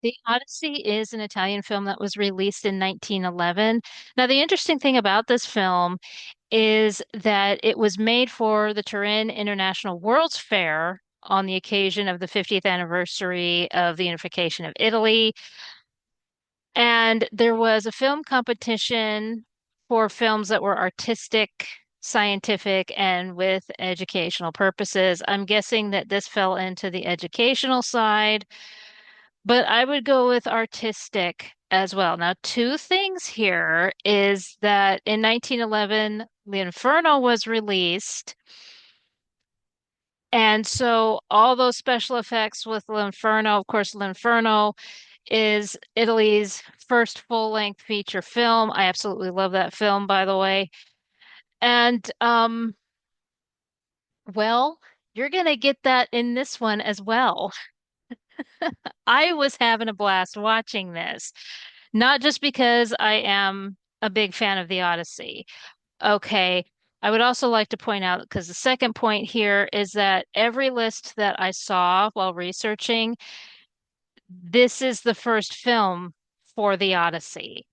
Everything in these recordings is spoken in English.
The Odyssey is an Italian film that was released in 1911. Now, the interesting thing about this film is that it was made for the Turin International World's Fair on the occasion of the 50th anniversary of the unification of Italy. And there was a film competition for films that were artistic, scientific, and with educational purposes. I'm guessing that this fell into the educational side, but I would go with artistic as well. Now, two things here is that in 1911, The Inferno was released. And so all those special effects with L'Inferno, of course, L'Inferno is Italy's first full-length feature film. I absolutely love that film, by the way. And well, you're gonna get that in this one as well. I was having a blast watching this, not just because I am a big fan of the Odyssey. Okay. I would also like to point out, because the second point here is that every list that I saw while researching, this is the first film for the Odyssey.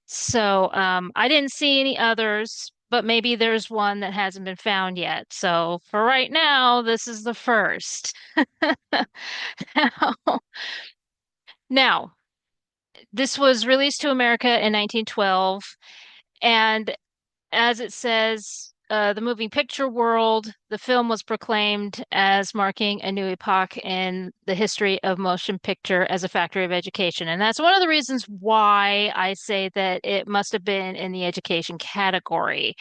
So I didn't see any others, but maybe there's one that hasn't been found yet. So for right now, this is the first. Now, now, this was released to America in 1912, and as it says, the moving picture world, the film was proclaimed as marking a new epoch in the history of motion picture as a factory of education. And that's one of the reasons why I say that it must have been in the education category,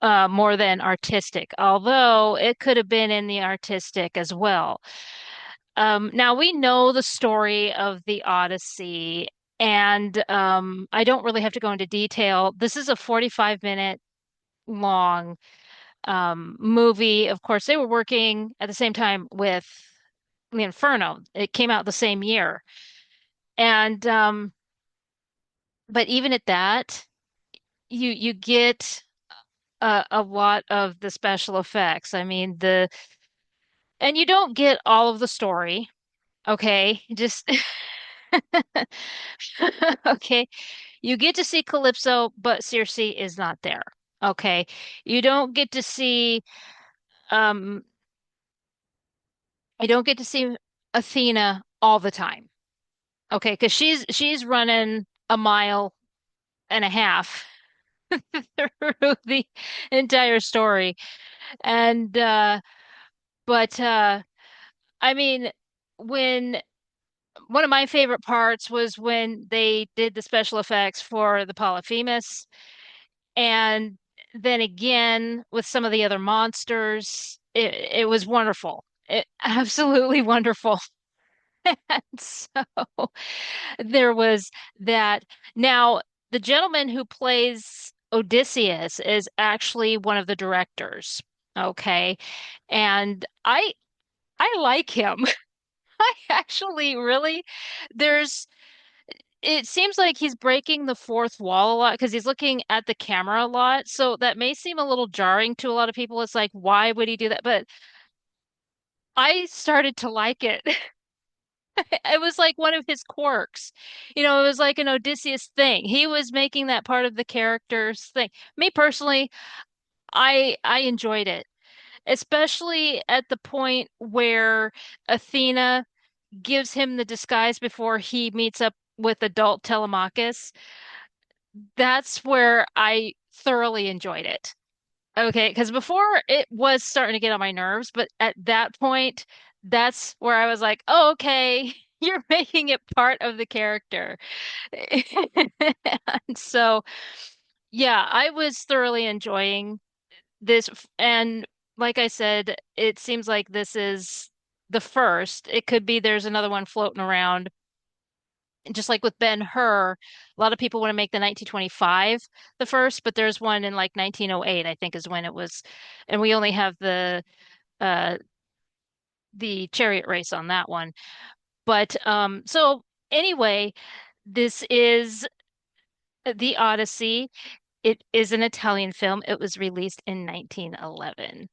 more than artistic, although it could have been in the artistic as well. Now we know the story of the Odyssey, and I don't really have to go into detail. This is a 45-minute long movie. Of course, they were working at the same time with The Inferno. It came out the same year. And but even at that, you get a lot of the special effects. I mean, the and you don't get all of the story, okay? Just okay. You get to see Calypso, but Circe is not there. Okay. You don't get to see um I don't get to see Athena all the time. Okay, because she's running a mile and a half through the entire story. And but I mean when one of my favorite parts was when they did the special effects for the Polyphemus, and then again with some of the other monsters. It was wonderful. Absolutely wonderful. And so there was that. Now, the gentleman who plays Odysseus is actually one of the directors. Okay. And I like him. I actually really there's it seems like he's breaking the fourth wall a lot because he's looking at the camera a lot. So that may seem a little jarring to a lot of people. It's like, why would he do that? But I started to like it. It was like one of his quirks. It was like an Odysseus thing. He was making that part of the character's thing. Me personally, I enjoyed it, especially at the point where Athena gives him the disguise before he meets up with adult Telemachus. That's where I thoroughly enjoyed it. Okay, because before it was starting to get on my nerves, but at that point, that's where I was like, oh, okay, you're making it part of the character. And so, yeah, I was thoroughly enjoying this. And like I said, it seems like this is the first. It could be there's another one floating around. Just like with Ben-Hur, a lot of people want to make the 1925 the first, but there's one in like 1908, I think is when it was, and we only have uh the chariot race on that one. But so anyway, this is the Odyssey. It is an Italian film. It was released in 1911.